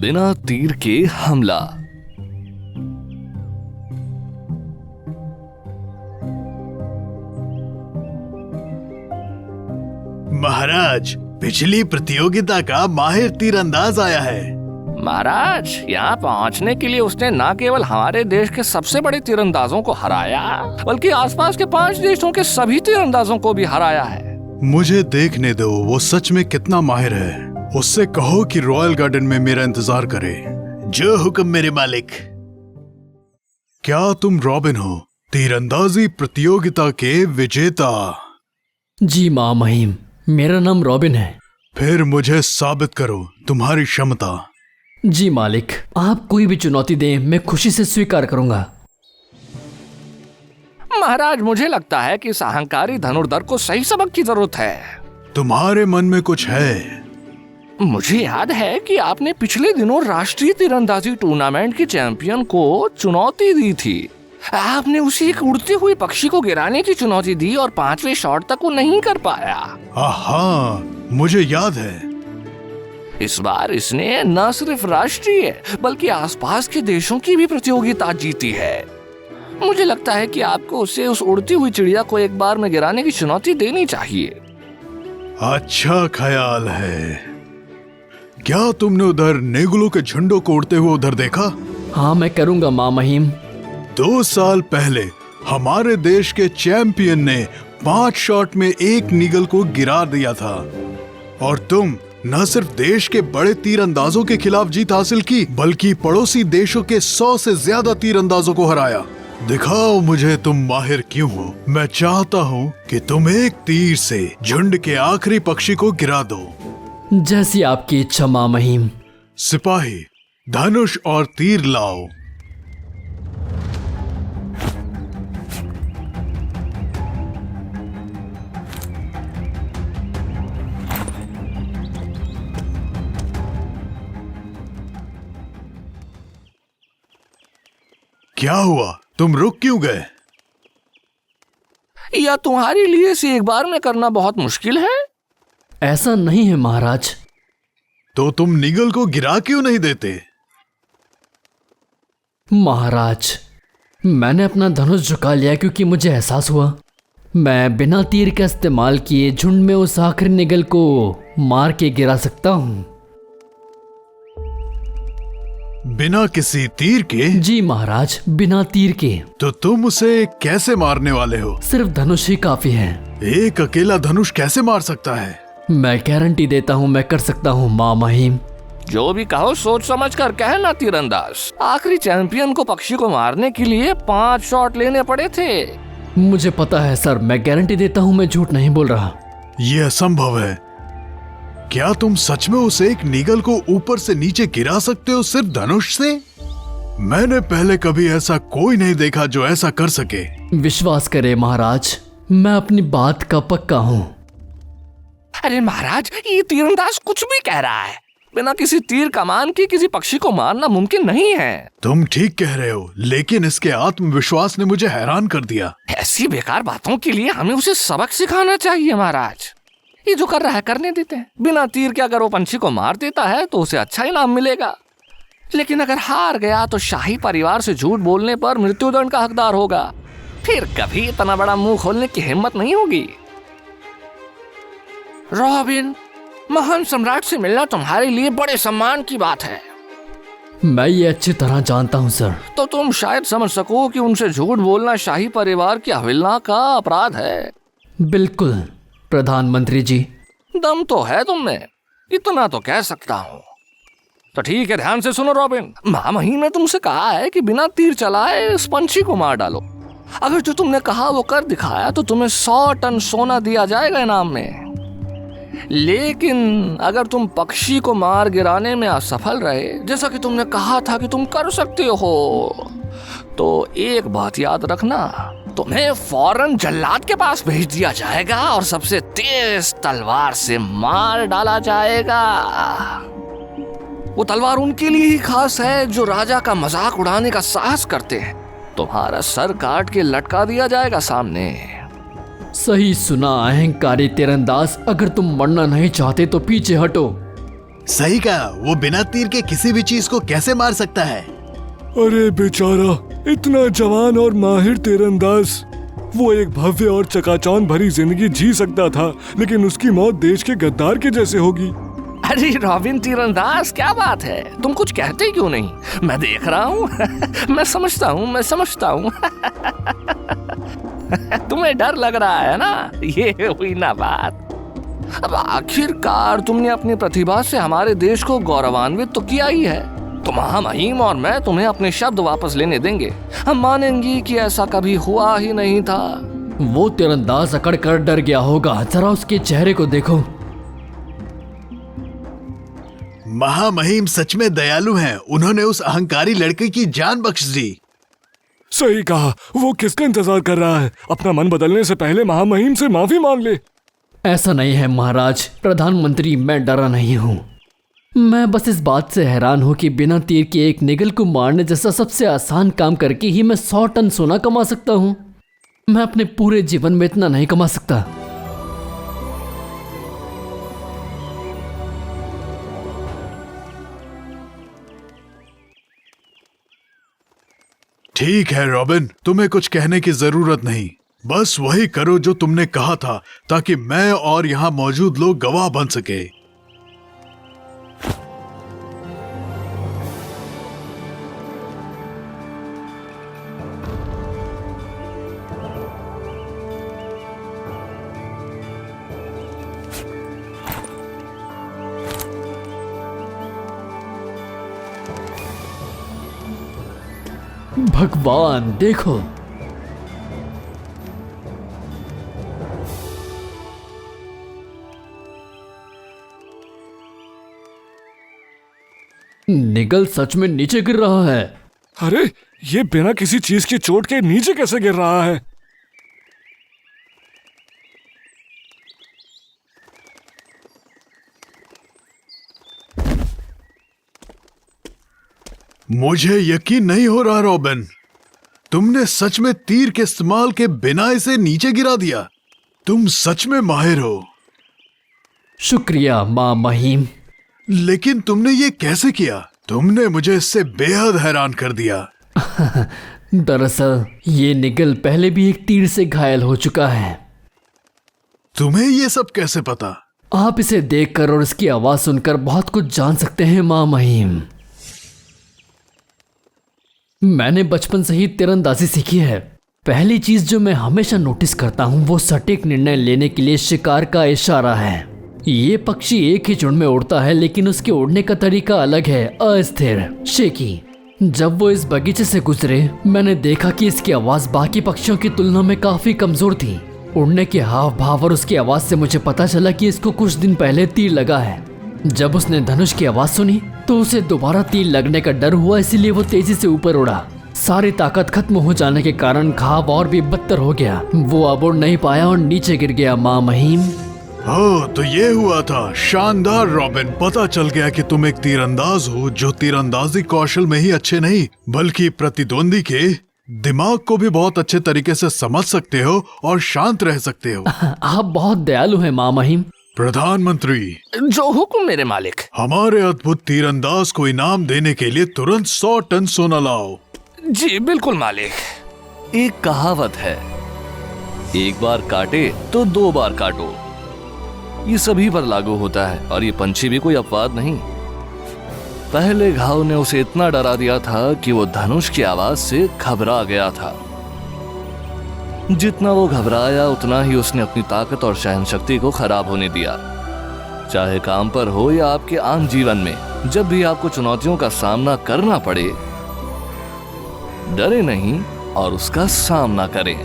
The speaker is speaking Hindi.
बिना तीर के हमला। महाराज, पिछली प्रतियोगिता का माहिर तीरंदाज आया है। महाराज, यहाँ पहुँचने के लिए उसने न केवल हमारे देश के सबसे बड़े तीरंदाजों को हराया, बल्कि आसपास के 5 देशों के सभी तीरंदाजों को भी हराया है। मुझे देखने दो वो सच में कितना माहिर है। उससे कहो कि रॉयल गार्डन में मेरा इंतजार करे। जो हुक्म मेरे मालिक। क्या तुम रॉबिन हो, तीरंदाजी प्रतियोगिता के विजेता? जी महामहिम, मेरा नाम रॉबिन है। फिर मुझे साबित करो तुम्हारी क्षमता। जी मालिक, आप कोई भी चुनौती दें, मैं खुशी से स्वीकार करूंगा। महाराज, मुझे लगता है कि इस अहंकारी धनुर्धर को सही सबक की जरूरत है। तुम्हारे मन में कुछ है? मुझे याद है कि आपने पिछले दिनों राष्ट्रीय तीरंदाजी टूर्नामेंट के चैंपियन को चुनौती दी थी। आपने उसे एक उड़ते हुए पक्षी को गिराने की चुनौती दी और 5वें शॉट तक वो नहीं कर पाया। हाँ, मुझे याद है। इस बार इसने न सिर्फ राष्ट्रीय बल्कि आसपास के देशों की भी प्रतियोगिता जीती है। मुझे लगता है कि आपको उसे उस उड़ती हुई चिड़िया को एक बार में गिराने की चुनौती देनी चाहिए। अच्छा ख्याल है। क्या तुमने उधर नेगुलों के झुंडों को उड़ते हुए उधर देखा? हाँ, मैं करूंगा महामहिम। 2 साल पहले हमारे देश के चैंपियन ने 5 शॉट में एक नीगल को गिरा दिया था, और तुम न सिर्फ देश के बड़े तीरंदाजों के खिलाफ जीत हासिल की, बल्कि पड़ोसी देशों के 100 से ज्यादा तीरंदाजों को हराया। दिखाओ मुझे तुम माहिर क्यों हो। मैं चाहता हूँ कि तुम एक तीर से झुंड के आखिरी पक्षी को गिरा दो। जैसी आपकी इच्छा महामहिम। सिपाही, धनुष और तीर लाओ। क्या हुआ, तुम रुक क्यों गए? या तुम्हारे लिए इसे एक बार में करना बहुत मुश्किल है? ऐसा नहीं है महाराज। तो तुम नीगल को गिरा क्यों नहीं देते? महाराज, मैंने अपना धनुष झुका लिया क्योंकि मुझे एहसास हुआ मैं बिना तीर का इस्तेमाल किए झुंड में उस आखिरी निगल को मार के गिरा सकता हूँ। बिना किसी तीर के? जी महाराज, बिना तीर के। तो तुम उसे कैसे मारने वाले हो? सिर्फ धनुष ही काफी है। एक अकेला धनुष कैसे मार सकता है? मैं गारंटी देता हूँ मैं कर सकता हूँ महामहिम। जो भी कहो सोच समझ कर कहना तीरंदाज। आखिरी चैंपियन को पक्षी को मारने के लिए 5 शॉट लेने पड़े थे। मुझे पता है सर, मैं गारंटी देता हूँ मैं झूठ नहीं बोल रहा। यह असंभव है। क्या तुम सच में उस एक नीगल को ऊपर से नीचे गिरा सकते हो सिर्फ धनुष से? मैंने पहले कभी ऐसा कोई नहीं देखा जो ऐसा कर सके। विश्वास करें महाराज, मैं अपनी बात का पक्का हूँ। अरे महाराज, ये तीरंदाज कुछ भी कह रहा है। बिना किसी तीर कमान के किसी पक्षी को मारना मुमकिन नहीं है। तुम ठीक कह रहे हो, लेकिन इसके आत्मविश्वास ने मुझे हैरान कर दिया। ऐसी बेकार बातों के लिए हमें उसे सबक सिखाना चाहिए महाराज। ये जो कर रहा है करने देते हैं। बिना तीर के अगर वो पंछी को मार देता है तो उसे अच्छा इनाम मिलेगा, लेकिन अगर हार गया तो शाही परिवार से झूठ बोलने पर मृत्युदंड का हकदार होगा। फिर कभी इतना बड़ा मुंह खोलने की हिम्मत नहीं होगी। रॉबिन, महान सम्राट से मिलना तुम्हारे लिए बड़े सम्मान की बात है। मैं ये अच्छी तरह जानता हूँ सर। तो तुम शायद समझ सको कि उनसे झूठ बोलना शाही परिवार की अवहेलना का अपराध है। बिल्कुल प्रधानमंत्री जी। दम तो है तुम में, इतना तो कह सकता हूँ। तो ठीक है, ध्यान से सुनो रॉबिन। महामहिम ने तुमसे कहा है कि बिना तीर चलाए इस पंछी को मार डालो। अगर जो तुमने कहा वो कर दिखाया तो तुम्हें 100 टन सोना दिया जाएगा इनाम में। लेकिन अगर तुम पक्षी को मार गिराने में असफल रहे, जैसा कि तुमने कहा था कि तुम कर सकते हो, तो एक बात याद रखना, तुम्हें फौरन जल्लाद के पास भेज दिया जाएगा और सबसे तेज तलवार से मार डाला जाएगा। वो तलवार उनके लिए ही खास है जो राजा का मजाक उड़ाने का साहस करते हैं। तुम्हारा सर काट के लटका दिया जाएगा सामने। सही सुना अहंकारी तीरंदाज। अगर तुम मरना नहीं चाहते तो पीछे हटो। सही कहा, वो बिना तीर के किसी भी चीज को कैसे मार सकता है? अरे बेचारा, इतना जवान और माहिर तीरंदाज। वो एक भव्य और चकाचौंध भरी जिंदगी जी सकता था, लेकिन उसकी मौत देश के गद्दार के जैसे होगी। अरे रॉबिन तीरंदाज, क्या बात है, तुम कुछ कहते क्यों नहीं? मैं देख रहा हूँ मैं समझता हूँ तुम्हें डर लग रहा है ना, ये हुई ना बात। अब आखिरकार तुमने अपनी प्रतिभा से हमारे देश को गौरवान्वित तो किया ही है। तो महामहिम और मैं तुम्हें अपने शब्द वापस लेने देंगे। हम मानेंगे कि ऐसा कभी हुआ ही नहीं था। वो तीरंदाज अकड़ कर डर गया होगा, जरा उसके चेहरे को देखो। महामहिम सच में दयालु हैं। उन्होंने उस अहंकारी लड़के की जान बख्श दी। सही कहा। वो किसका इंतजार कर रहा है? अपना मन बदलने से पहले महामहिम से माफी मांग ले। ऐसा नहीं है महाराज प्रधानमंत्री, मैं डरा नहीं हूँ। मैं बस इस बात से हैरान हूँ कि बिना तीर के एक निगल को मारने जैसा सबसे आसान काम करके ही मैं 100 टन सोना कमा सकता हूँ। मैं अपने पूरे जीवन में इतना नहीं कमा सकता। ठीक है रॉबिन, तुम्हें कुछ कहने की जरूरत नहीं। बस वही करो जो तुमने कहा था, ताकि मैं और यहाँ मौजूद लोग गवाह बन सके। भगवान देखो, निगल सच में नीचे गिर रहा है। अरे, ये बिना किसी चीज की चोट के नीचे कैसे गिर रहा है? मुझे यकीन नहीं हो रहा रॉबिन, तुमने सच में तीर के इस्तेमाल के बिना इसे नीचे गिरा दिया। तुम सच में माहिर हो। शुक्रिया मां महिम। लेकिन तुमने ये कैसे किया? तुमने मुझे इससे बेहद हैरान कर दिया। दरअसल ये निगल पहले भी एक तीर से घायल हो चुका है। तुम्हें ये सब कैसे पता? आप इसे देखकर और इसकी आवाज सुनकर बहुत कुछ जान सकते हैं मां महिम। मैंने बचपन से ही तीरंदाजी सीखी है। पहली चीज जो मैं हमेशा नोटिस करता हूँ वो सटीक निर्णय लेने के लिए शिकार का इशारा है। ये पक्षी एक ही झुंड में उड़ता है, लेकिन उसके उड़ने का तरीका अलग है, अस्थिर, शेकी। जब वो इस बगीचे से गुजरे, मैंने देखा कि इसकी आवाज बाकी पक्षियों की तुलना में काफी कमजोर थी। उड़ने के हाव भाव और उसकी आवाज से मुझे पता चला कि इसको कुछ दिन पहले तीर लगा है। जब उसने धनुष की आवाज सुनी तो उसे दोबारा तीर लगने का डर हुआ, इसीलिए वो तेजी से ऊपर उड़ा। सारी ताकत खत्म हो जाने के कारण घाव और भी बदतर हो गया। वो अब उड़ नहीं पाया और नीचे गिर गया मां महिम। ओह, तो ये हुआ था। शानदार रॉबिन, पता चल गया कि तुम एक तीरंदाज हो जो तीरंदाजी कौशल में ही अच्छे नहीं, बल्कि प्रतिद्वंदी के दिमाग को भी बहुत अच्छे तरीके से समझ सकते हो और शांत रह सकते हो। आप बहुत दयालु हैं मां महिम। प्रधानमंत्री, जो हुक्म मेरे मालिक। हमारे अद्भुत तीरंदाज को इनाम देने के लिए तुरंत 100 टन सोना लाओ। जी बिल्कुल मालिक। एक कहावत है, एक बार काटे तो 2 बार काटो। ये सभी पर लागू होता है और ये पंछी भी कोई अपवाद नहीं। पहले घाव ने उसे इतना डरा दिया था कि वो धनुष की आवाज से घबरा गया था। जितना वो घबराया उतना ही उसने अपनी ताकत और सहनशक्ति को खराब होने दिया। चाहे काम पर हो या आपके आम जीवन में, जब भी आपको चुनौतियों का सामना करना पड़े, डरे नहीं और उसका सामना करें।